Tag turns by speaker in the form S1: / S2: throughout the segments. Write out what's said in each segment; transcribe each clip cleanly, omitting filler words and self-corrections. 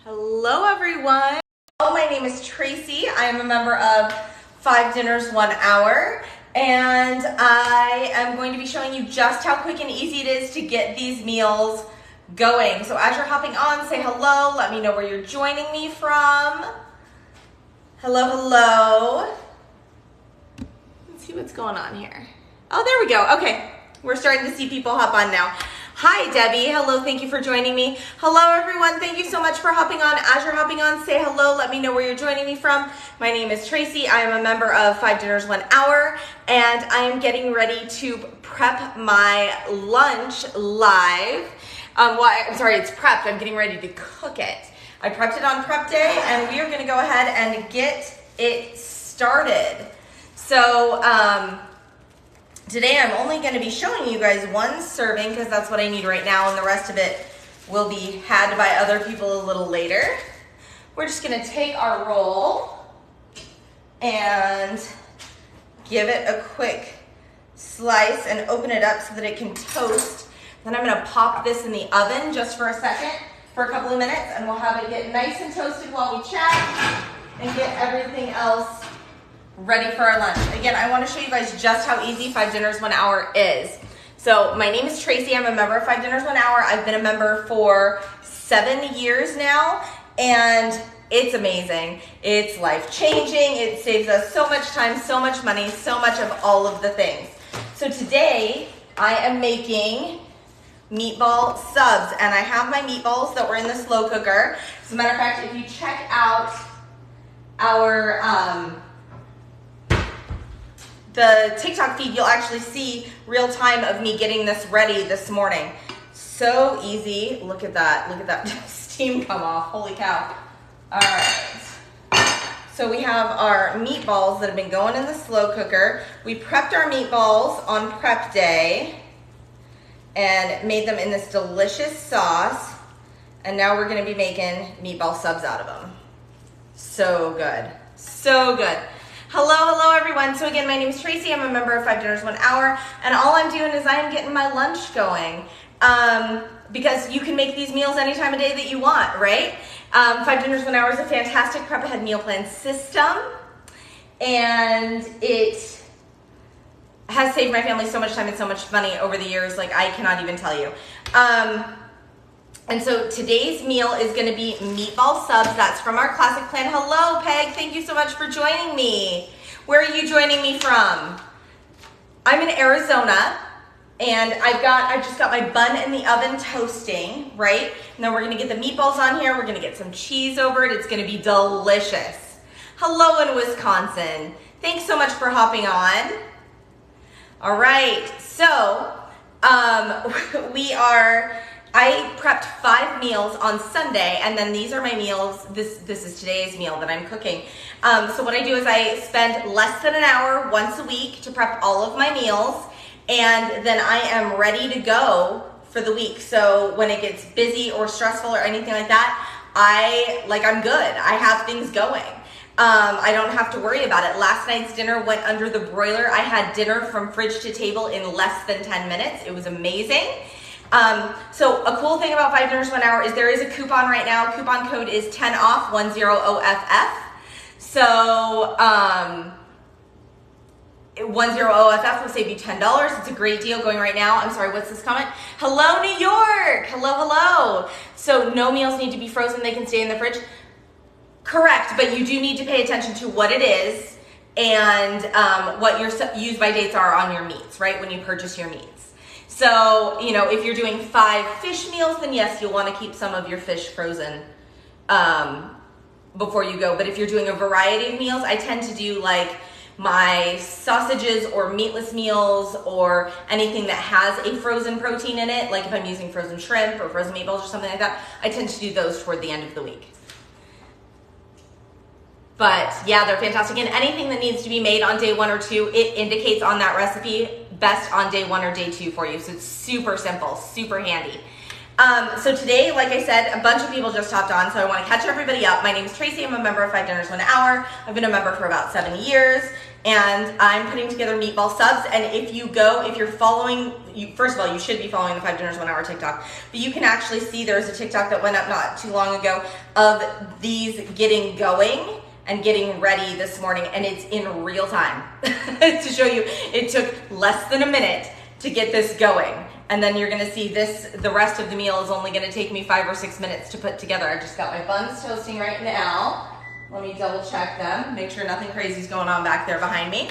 S1: Hello everyone. My name is Tracy. I am a member of 5 Dinners 1 Hour, and I am going to be showing you just how quick and easy it is to get these meals going. So as you're hopping on, say hello. Let me know where you're joining me from. Hello, hello. Let's see what's going on here. Oh, there we go. Okay, we're starting to see people hop on now. Hi, Debbie. Hello, thank you for joining me. Hello, everyone. Thank you so much for hopping on. As you're hopping on, say hello. Let me know where you're joining me from. My name is Tracy. I am a member of 5 Dinners 1 Hour, and I am getting ready to prep my lunch live. I'm sorry, it's prepped. I'm getting ready to cook it. I prepped it on prep day, and we are going to go ahead and get it started. So, today I'm only going to be showing you guys one serving because that's what I need right now, and the rest of it will be had by other people a little later. We're just going to take our roll and give it a quick slice and open it up so that it can toast. Then I'm going to pop this in the oven just for a second, for a couple of minutes, and we'll have it get nice and toasted while we chat and get everything else ready for our lunch. Again, I want to show you guys just how easy 5 Dinners 1 Hour is. So my name is Tracy. I'm a member of 5 Dinners 1 Hour. I've been a member for 7 years now, and it's amazing. It's life-changing. It saves us so much time, so much money, so much of all of the things. So today I am making meatball subs, and I have my meatballs that were in the slow cooker. As a matter of fact, if you check out our the TikTok feed, you'll actually see real time of me getting this ready this morning. So easy. Look at that steam come off. Holy cow. All right. So we have our meatballs that have been going in the slow cooker. We prepped our meatballs on prep day and made them in this delicious sauce. And now we're going to be making meatball subs out of them. So good. So good. Hello everyone. So again, my name is Tracy. I'm a member of 5 Dinners 1 Hour, and all I'm doing is I'm getting my lunch going. Because you can make these meals any time of day that you want, right? 5 Dinners 1 Hour is a fantastic prep ahead meal plan system, and it has saved my family so much time and so much money over the years, like I cannot even tell you. And so today's meal is going to be meatball subs. That's from our classic plan. Hello, Peg. Thank you so much for joining me. Where are you joining me from? I'm in Arizona, and I just got my bun in the oven toasting, right? And then we're going to get the meatballs on here. We're going to get some cheese over it. It's going to be delicious. Hello in Wisconsin. Thanks so much for hopping on. All right. So I prepped 5 meals on Sunday, and then these are my meals. This is today's meal that I'm cooking. So what I do is I spend less than an hour once a week to prep all of my meals, and then I am ready to go for the week. So when it gets busy or stressful or anything like that, I'm good. I have things going. I don't have to worry about it. Last night's dinner went under the broiler. I had dinner from fridge to table in less than 10 minutes. It was amazing. So a cool thing about 5 Dinners 1 Hour is there is a coupon right now. Coupon code is 10 off 10OFF. So 10OFF will save you $10. It's a great deal going right now. I'm sorry, what's this comment? Hello, New York. Hello. So no meals need to be frozen. They can stay in the fridge. Correct, but you do need to pay attention to what it is and what your use by dates are on your meats, right, when you purchase your meats. So, if you're doing 5 fish meals, then yes, you'll want to keep some of your fish frozen before you go. But if you're doing a variety of meals, I tend to do like my sausages or meatless meals or anything that has a frozen protein in it. Like if I'm using frozen shrimp or frozen meatballs or something like that, I tend to do those toward the end of the week. But yeah, they're fantastic. And anything that needs to be made on day 1 or 2, it indicates on that recipe best on day 1 or day 2 for you. So it's super simple, super handy. So today, like I said, a bunch of people just hopped on, so I want to catch everybody up. My name is Tracy. I'm a member of 5 Dinners 1 Hour. I've been a member for about 7 years, and I'm putting together meatball subs. And if you're following, first of all, you should be following the 5 Dinners 1 Hour TikTok, but you can actually see there's a TikTok that went up not too long ago of these getting going and getting ready this morning, and it's in real time to show you. It took less than a minute to get this going. And then you're gonna see the rest of the meal is only gonna take me 5 or 6 minutes to put together. I just got my buns toasting right now. Let me double check them, make sure nothing crazy is going on back there behind me.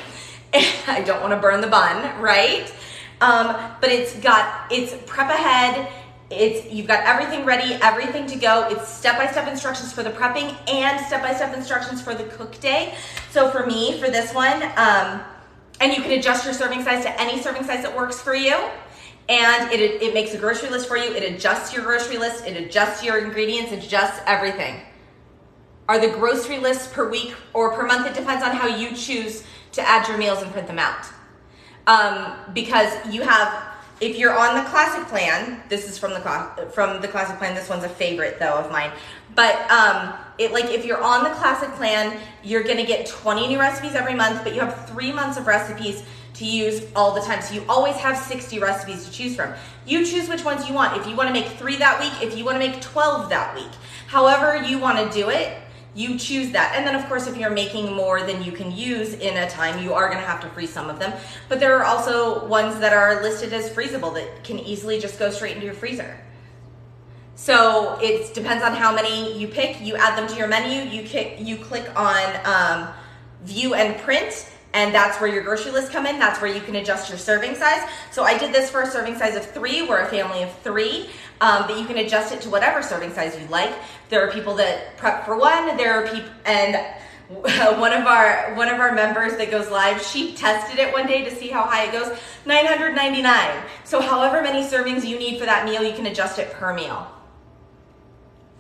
S1: I don't wanna burn the bun, right? But it's prep ahead. You've got everything ready, everything to go. It's step-by-step instructions for the prepping and step-by-step instructions for the cook day. So for me, for this one, and you can adjust your serving size to any serving size that works for you. And it makes a grocery list for you. It adjusts your grocery list. It adjusts your ingredients. It adjusts everything. Are the grocery lists per week or per month? It depends on how you choose to add your meals and print them out. Because if you're on the classic plan, this is from the classic plan. This one's a favorite though of mine. But if you're on the classic plan, you're gonna get 20 new recipes every month, but you have 3 months of recipes to use all the time. So you always have 60 recipes to choose from. You choose which ones you want. If you want to make 3 that week, if you want to make 12 that week, however you want to do it, you choose that. And then of course, if you're making more than you can use in a time, you are going to have to freeze some of them. But there are also ones that are listed as freezable that can easily just go straight into your freezer. So it depends on how many you pick. You add them to your menu. You click on view and print, and that's where your grocery lists come in. That's where you can adjust your serving size. So I did this for a serving size of 3. We're a family of 3, but you can adjust it to whatever serving size you like. There are people that prep for 1. There are people, and one of our members that goes live, she tested it one day to see how high it goes. 999. So however many servings you need for that meal, you can adjust it per meal.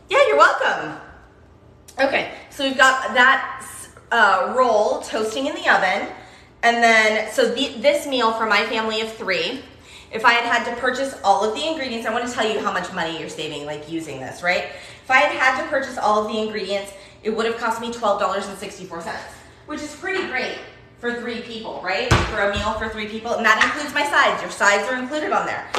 S1: Yeah, you're welcome. Okay, so we've got that roll toasting in the oven, and then this meal for my family of 3, if I had to purchase all of the ingredients, I want to tell you how much money you're saving using this, right? If I had to purchase all of the ingredients, it would have cost me $12.64, which is pretty great for 3 people, right? For a meal for 3 people, and that includes my sides. Your sides are included on there.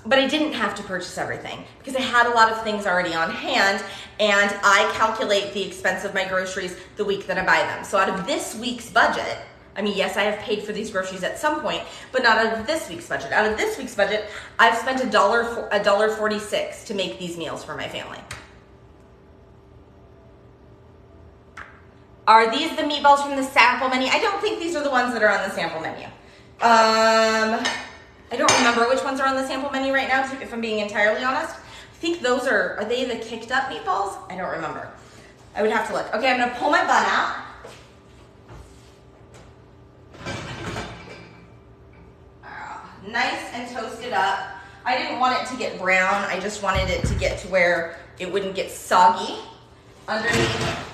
S1: But I didn't have to purchase everything because I had a lot of things already on hand, and I calculate the expense of my groceries the week that I buy them. So out of this week's budget, I mean, yes, I have paid for these groceries at some point, but not out of this week's budget. Out of this week's budget, I've spent $1.46 to make these meals for my family. Are these the meatballs from the sample menu? I don't think these are the ones that are on the sample menu. I don't remember which ones are on the sample menu right now, if I'm being entirely honest. I think those are they the kicked up meatballs? I don't remember. I would have to look. Okay, I'm gonna pull my bun out. Nice and toasted up. I didn't want it to get brown. I just wanted it to get to where it wouldn't get soggy underneath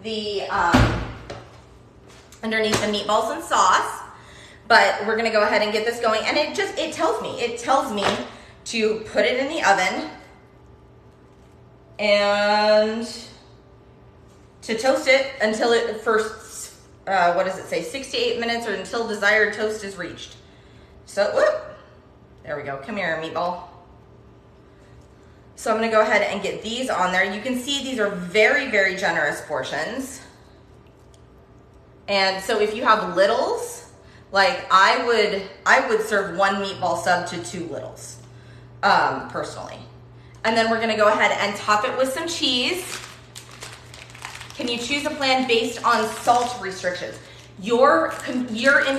S1: the meatballs and sauce. But we're gonna go ahead and get this going, and it tells me to put it in the oven and to toast it until it first, what does it say, 6 to 8 minutes, or until desired toast is reached. So, whoop, there we go, come here, meatball. So I'm gonna go ahead and get these on there. You can see these are very, very generous portions. And so if you have littles, like I would serve 1 meatball sub to 2 littles, personally. And then we're gonna go ahead and top it with some cheese. Can you choose a plan based on salt restrictions? You're in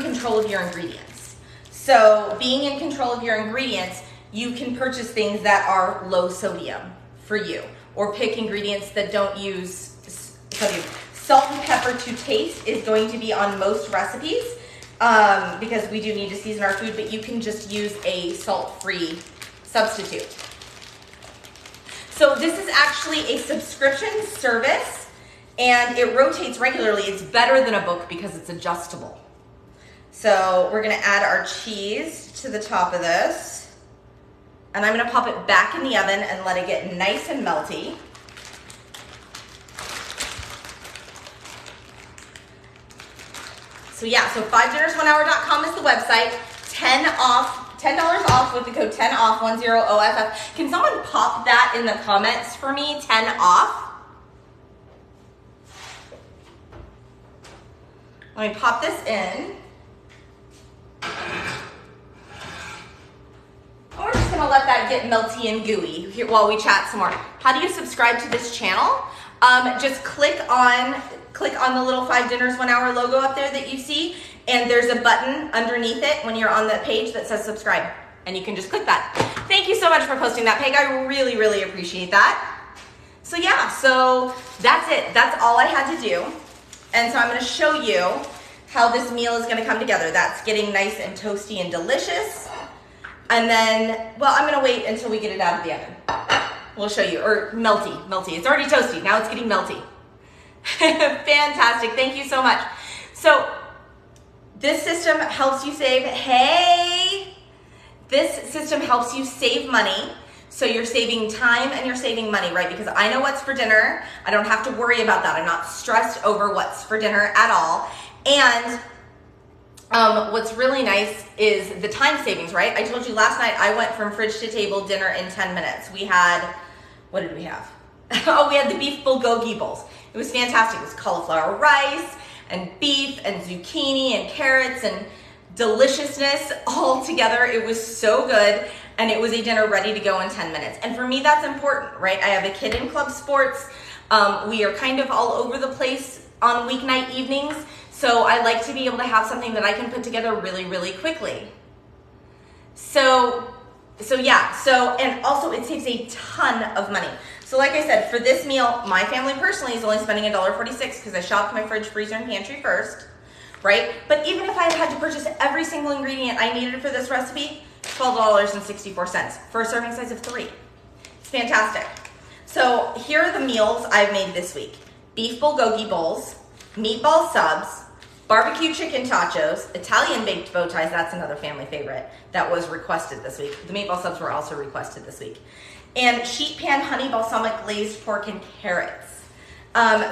S1: control of your ingredients. So being in control of your ingredients, you can purchase things that are low sodium for you, or pick ingredients that don't use sodium. Salt and pepper to taste is going to be on most recipes, because we do need to season our food, but you can just use a salt-free substitute. So this is actually a subscription service, and it rotates regularly. It's better than a book because it's adjustable. So we're gonna add our cheese to the top of this. And I'm gonna pop it back in the oven and let it get nice and melty. So yeah, so 5dinnersonehour.com is the website. $10 off with the code 10OFF, 10OFF. Can someone pop that in the comments for me, 10 off? Let me pop this in. We're just gonna let that get melty and gooey here while we chat some more. How do you subscribe to this channel? Just click on the little 5 Dinners 1 Hour logo up there that you see, and there's a button underneath it when you're on the page that says subscribe, and you can just click that. Thank you so much for posting that, Peg. I really, really appreciate that. So yeah, so that's it. That's all I had to do. And so I'm gonna show you how this meal is gonna come together. That's getting nice and toasty and delicious. And then, well, I'm gonna wait until we get it out of the oven. We'll show you, or melty. It's already toasty, now it's getting melty. Fantastic, thank you so much. So this system helps you save, this system helps you save money. So you're saving time and you're saving money, right? Because I know what's for dinner. I don't have to worry about that. I'm not stressed over what's for dinner at all. And what's really nice is the time savings, right? I told you last night I went from fridge to table dinner in 10 minutes. We had, what did we have? Oh, we had the beef bulgogi bowls. It was fantastic. It was cauliflower rice and beef and zucchini and carrots and deliciousness all together. It was so good. And it was a dinner ready to go in 10 minutes. And for me, that's important, right? I have a kid in club sports. We are kind of all over the place on weeknight evenings. So I like to be able to have something that I can put together really, really quickly. So yeah, and also it saves a ton of money. So like I said, for this meal, my family personally is only spending $1.46 because I shopped my fridge, freezer, and pantry first, right? But even if I had to purchase every single ingredient I needed for this recipe, $12.64 for a serving size of 3. It's fantastic. So here are the meals I've made this week. Beef bulgogi bowls, meatball subs, barbecue chicken tachos, Italian baked bow ties, that's another family favorite that was requested this week. The meatball subs were also requested this week. And sheet pan honey balsamic glazed pork and carrots.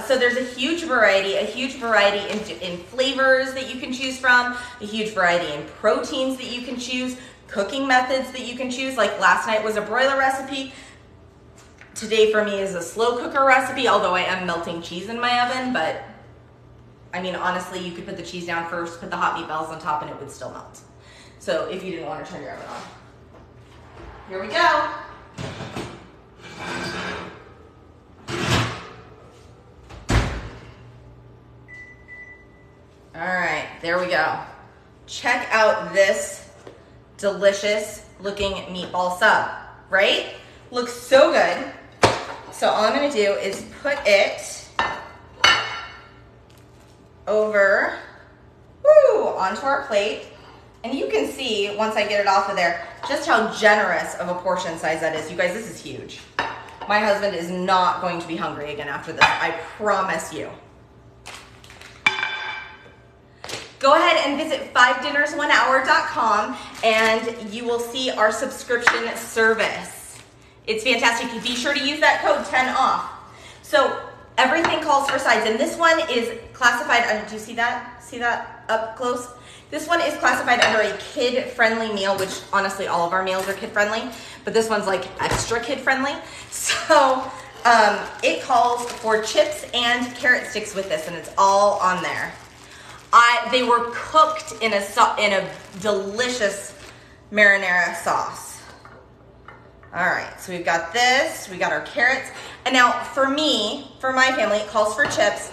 S1: So there's a huge variety in flavors that you can choose from, a huge variety in proteins that you can choose, cooking methods that you can choose. Like last night was a broiler recipe. Today for me is a slow cooker recipe, although I am melting cheese in my oven, but I mean, honestly, you could put the cheese down first, put the hot meatballs on top, and it would still melt. So if you didn't want to turn your oven on. Here we go. All right, there we go. Check out this delicious looking meatball sub, right? Looks so good. So all I'm gonna do is put it over, onto our plate. And you can see, once I get it off of there, just how generous of a portion size that is. You guys, this is huge. My husband is not going to be hungry again after this, I promise you. Go ahead and visit 5dinnersonehour.com and you will see our subscription service. It's fantastic. Be sure to use that code 10OFF. So everything calls for sides, and this one is classified under, do you see that? See that up close? This one is classified under a kid-friendly meal, which honestly all of our meals are kid-friendly, but this one's like extra kid-friendly. So it calls for chips and carrot sticks with this, and it's all on there. They were cooked in a delicious marinara sauce. All right, so we've got this, we got our carrots. And now for me, for my family, it calls for chips.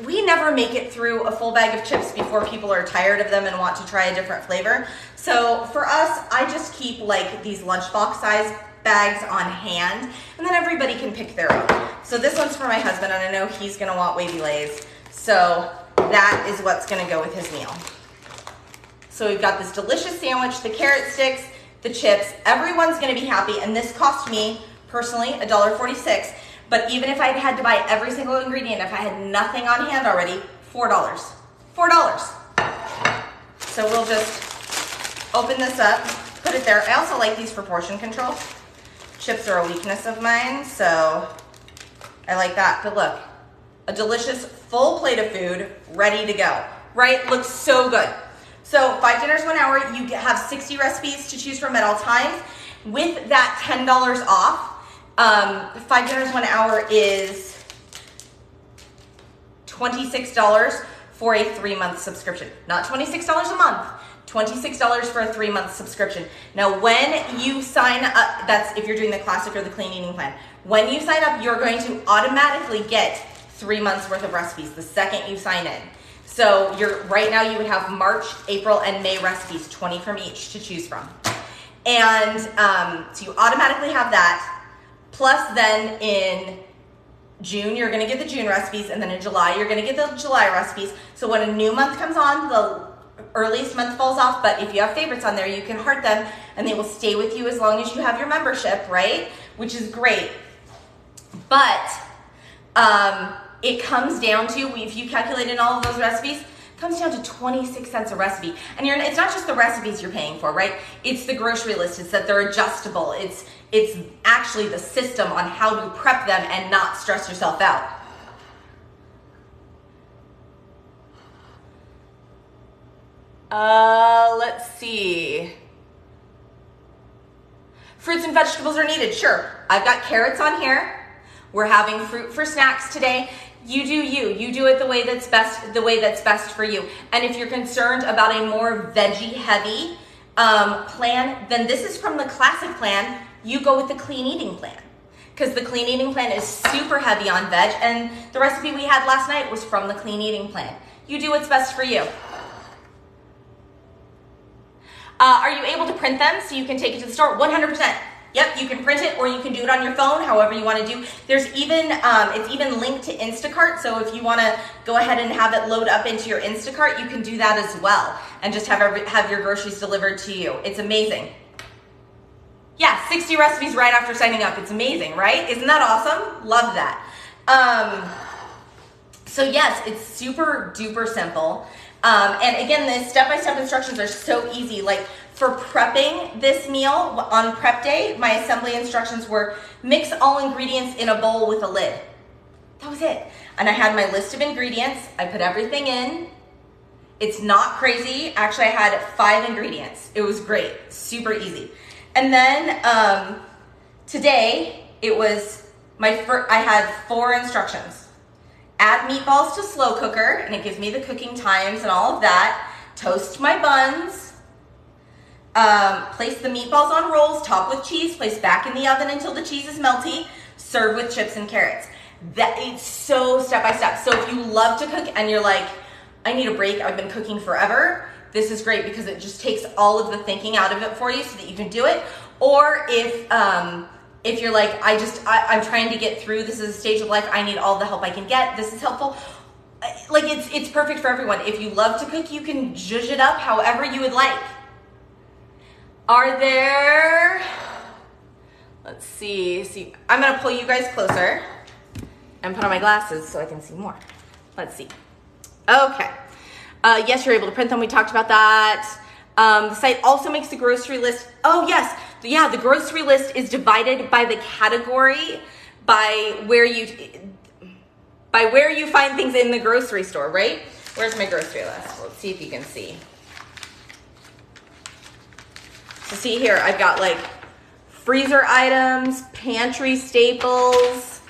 S1: We never make it through a full bag of chips before people are tired of them and want to try a different flavor. So for us, I just keep like these lunchbox size bags on hand, and then everybody can pick their own. So this one's for my husband, and I know he's gonna want wavy lays. So that is what's gonna go with his meal. So we've got this delicious sandwich, the carrot sticks, the chips. Everyone's gonna be happy, and this cost me, personally, $1.46. But even if I had to buy every single ingredient, if I had nothing on hand already, $4. $4. So we'll just open this up, put it there. I also like these for portion control. Chips are a weakness of mine, so I like that. But look, a delicious full plate of food ready to go, right? Looks so good. So 5 dinners, 1 hour, you have 60 recipes to choose from at all times. With that $10 off, 5 dinners, 1 hour is $26 for a 3-month subscription. Not $26 a month, $26 for a 3-month subscription. Now, when you sign up, that's if you're doing the classic or the clean eating plan. When you sign up, you're going to automatically get 3 months worth of recipes the second you sign in. So right now you would have March, April, and May recipes, 20 from each to choose from. And so you automatically have that. Plus then in June, you're gonna get the June recipes, and then in July, you're gonna get the July recipes. So when a new month comes on, the earliest month falls off, but if you have favorites on there, you can heart them and they will stay with you as long as you have your membership, right? Which is great. But it comes down to, if you calculate in all of those recipes, it comes down to 26 cents a recipe. And it's not just the recipes you're paying for, right? It's the grocery list. It's that they're adjustable. It's actually the system on how to prep them and not stress yourself out. Let's see. Fruits and vegetables are needed. Sure. I've got carrots on here. We're having fruit for snacks today. You do you. You do it the way that's best for you. And if you're concerned about a more veggie heavy plan, then this is from the classic plan. You go with the clean eating plan, because the clean eating plan is super heavy on veg, and the recipe we had last night was from the clean eating plan. You do what's best for you. Are you able to print them so you can take it to the store? 100%. Yep, you can print it or you can do it on your phone, however you want to do. There's even, it's even linked to Instacart, so if you want to go ahead and have it load up into your Instacart, you can do that as well and just have your groceries delivered to you. It's amazing. Yeah, 60 recipes right after signing up. It's amazing, right? Isn't that awesome? Love that. So yes, it's super duper simple. And again, the step-by-step instructions are so easy. Like for prepping this meal on prep day, my assembly instructions were mix all ingredients in a bowl with a lid. That was it. And I had my list of ingredients. I put everything in. It's not crazy. Actually, I had 5 ingredients. It was great, super easy. And then today, it was I had 4 instructions. Add meatballs to slow cooker, and it gives me the cooking times and all of that. Toast my buns. Place the meatballs on rolls, top with cheese, place back in the oven until the cheese is melty. Serve with chips and carrots. It's so step by step. So if you love to cook and you're like, I need a break, I've been cooking forever, this is great because it just takes all of the thinking out of it for you so that you can do it. Or if you're like, I'm trying to get through, this is a stage of life, I need all the help I can get, this is helpful. Like it's perfect for everyone. If you love to cook, you can zhuzh it up however you would like. Are there, let's see, I'm gonna pull you guys closer and put on my glasses so I can see more. Let's see. Okay. Yes, you're able to print them. We talked about that. The site also makes the grocery list. Oh yes, yeah, the grocery list is divided by the category, by where you find things in the grocery store, right? Where's my grocery list? Let's see if you can see. So see here, I've got like freezer items, pantry staples.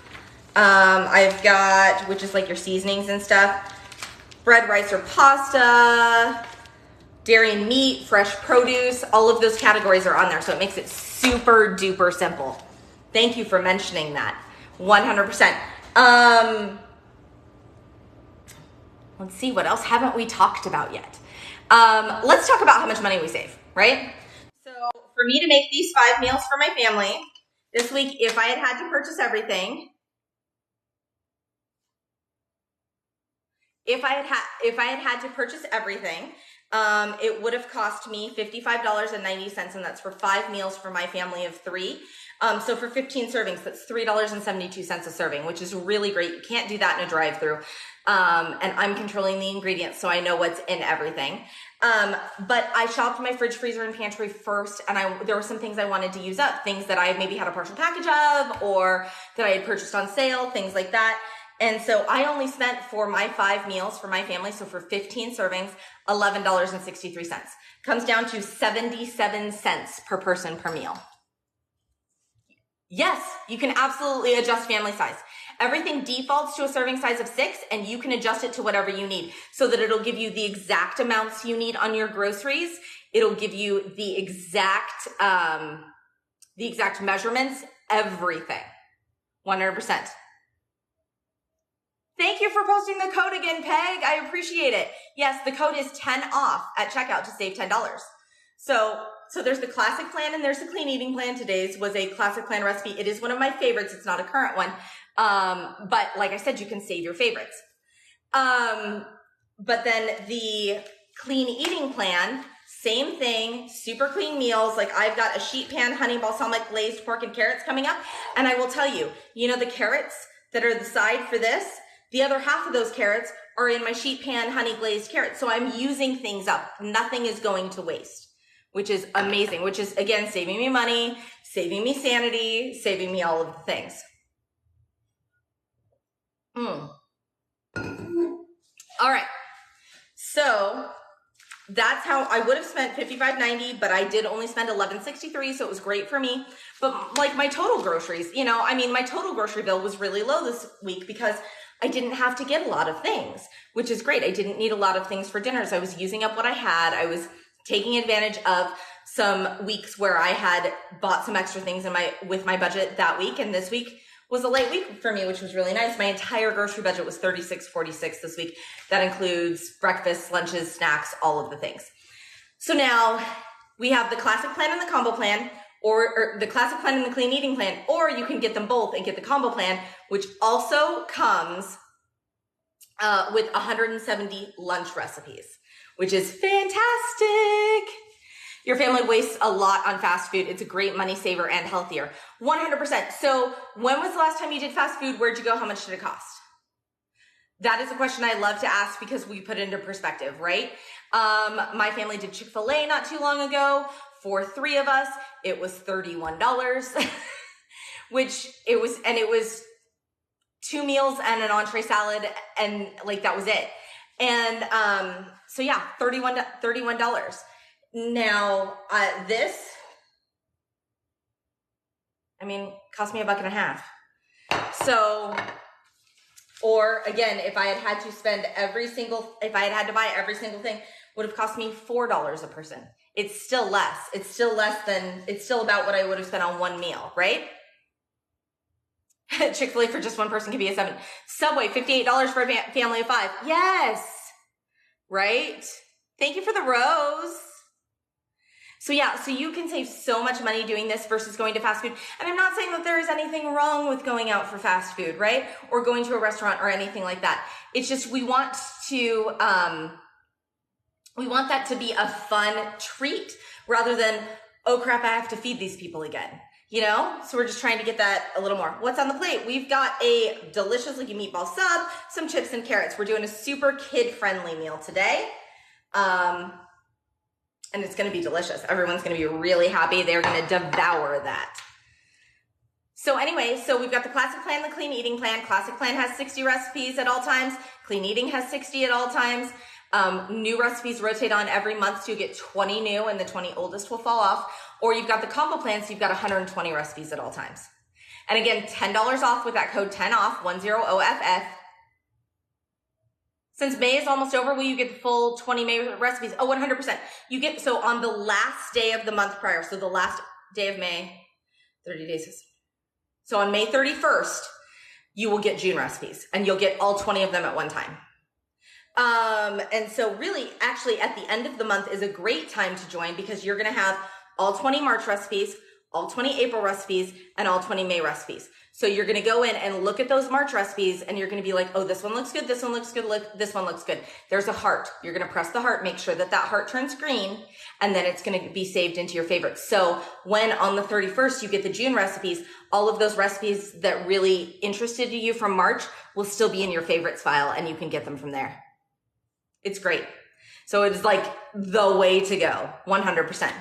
S1: I've got, which is like your seasonings and stuff, bread, rice, or pasta, dairy and meat, fresh produce, all of those categories are on there. So it makes it super duper simple. Thank you for mentioning that. 100%. Let's see, what else haven't we talked about yet? Let's talk about how much money we save, right? So for me to make these 5 meals for my family this week, if I had to purchase everything, if I had to purchase everything, it would have cost me $55.90, and that's for 5 meals for my family of 3. So for 15 servings, that's $3.72 a serving, which is really great. You can't do that in a drive-through. And I'm controlling the ingredients, so I know what's in everything. But I shopped my fridge, freezer, and pantry first, and there were some things I wanted to use up, things that I maybe had a partial package of, or that I had purchased on sale, things like that. And so I only spent for my 5 meals for my family, so for 15 servings, $11.63. Comes down to 77 cents per person per meal. Yes, you can absolutely adjust family size. Everything defaults to a serving size of 6, and you can adjust it to whatever you need so that it'll give you the exact amounts you need on your groceries. It'll give you the exact measurements, everything. 100%. Thank you for posting the code again, Peg. I appreciate it. Yes, the code is 10 off at checkout to save $10. So there's the classic plan and there's the clean eating plan. Today's was a classic plan recipe. It is one of my favorites. It's not a current one. But like I said, you can save your favorites. But then the clean eating plan, same thing, super clean meals. Like I've got a sheet pan, honey balsamic glazed pork and carrots coming up. And I will tell you, the carrots that are the side for this, the other half of those carrots are in my sheet pan honey glazed carrots. So I'm using things up. Nothing is going to waste, which is amazing, which is, again, saving me money, saving me sanity, saving me all of the things. All right. So that's how I would have spent $55.90, but I did only spend $11.63. So it was great for me. But like my total groceries, my total grocery bill was really low this week because I didn't have to get a lot of things, which is great. I didn't need a lot of things for dinners. I was using up what I had. I was taking advantage of some weeks where I had bought some extra things with my budget that week. And this week was a light week for me, which was really nice. My entire grocery budget was $36.46 this week. That includes breakfast, lunches, snacks, all of the things. So now we have the classic plan and the combo plan, or the classic plan and the clean eating plan, or you can get them both and get the combo plan, which also comes with 170 lunch recipes, which is fantastic. Your family wastes a lot on fast food. It's a great money saver and healthier. 100%. So when was the last time you did fast food? Where'd you go? How much did it cost? That is a question I love to ask because we put it into perspective, right? My family did Chick-fil-A not too long ago. For 3 of us, it was $31, which it was 2 meals and an entree salad. And like, that was it. And, so yeah, $31. Now, this, cost me $1.50. So, or again, if I had to buy every single thing, would have cost me $4 a person. It's still less. It's still about what I would have spent on one meal, right? Chick-fil-A for just one person could be a 7. Subway, $58 for a family of 5. Yes. Right? Thank you for the rose. So yeah, so you can save so much money doing this versus going to fast food. And I'm not saying that there is anything wrong with going out for fast food, right? Or going to a restaurant or anything like that. It's just we want that to be a fun treat rather than, oh crap, I have to feed these people again. So we're just trying to get that a little more. What's on the plate? We've got a delicious looking meatball sub, some chips and carrots. We're doing a super kid-friendly meal today. And it's going to be delicious. Everyone's going to be really happy. They're going to devour that. So anyway, so we've got the classic plan, the clean eating plan. Classic plan has 60 recipes at all times. Clean eating has 60 at all times. New recipes rotate on every month, so you get 20 new and the 20 oldest will fall off. Or you've got the combo plan, so you've got 120 recipes at all times. And again, $10 off with that code 10OFF, 10OFF. Since May is almost over, will you get the full 20 May recipes? Oh, 100%. So on the last day of the month prior, so the last day of May, 30 days. So on May 31st, you will get June recipes and you'll get all 20 of them at one time. And so really, actually at the end of the month is a great time to join because you're going to have all 20 March recipes, all 20 April recipes, and all 20 May recipes. So you're going to go in and look at those March recipes, and you're going to be like, oh, this one looks good. This one looks good. Look, this one looks good. There's a heart. You're going to press the heart, make sure that that heart turns green, and then it's going to be saved into your favorites. So when on the 31st you get the June recipes, all of those recipes that really interested you from March will still be in your favorites file, and you can get them from there. It's great. So it's like the way to go, 100%.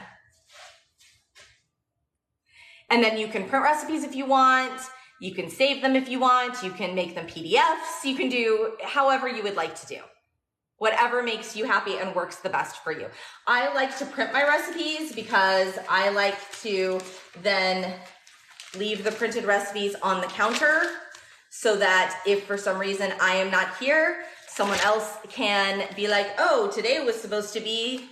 S1: And then you can print recipes if you want. You can save them if you want. You can make them PDFs. You can do however you would like to do. Whatever makes you happy and works the best for you. I like to print my recipes because I like to then leave the printed recipes on the counter so that if for some reason I am not here, someone else can be like, oh, today was supposed to be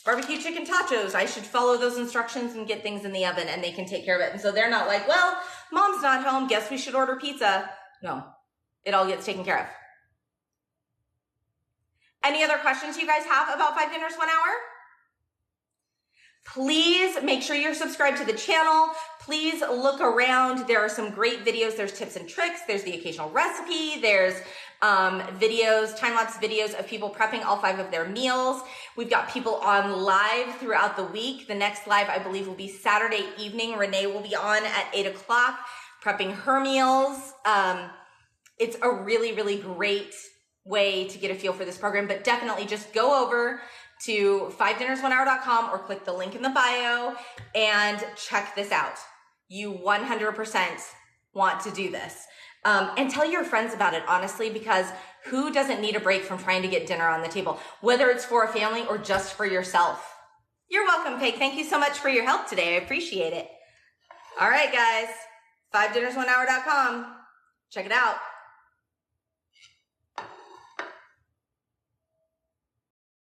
S1: barbecue chicken tacos. I should follow those instructions and get things in the oven, and they can take care of it. And so they're not like, well, mom's not home, guess we should order pizza. No, it all gets taken care of. Any other questions you guys have about 5 Dinners 1 Hour? Please make sure you're subscribed to the channel. Please look around. There are some great videos. There's tips and tricks. There's the occasional recipe. There's videos, time-lapse videos of people prepping all 5 of their meals. We've got people on live throughout the week. The next live, I believe, will be Saturday evening. Renee will be on at 8 o'clock prepping her meals. It's a really, really great way to get a feel for this program, but definitely just go over to 5dinnersonehour.com or click the link in the bio and check this out. You 100% want to do this. And tell your friends about it, honestly, because who doesn't need a break from trying to get dinner on the table, whether it's for a family or just for yourself? You're welcome, Peg. Thank you so much for your help today. I appreciate it. All right, guys, 5dinnersonehour.com. Check it out.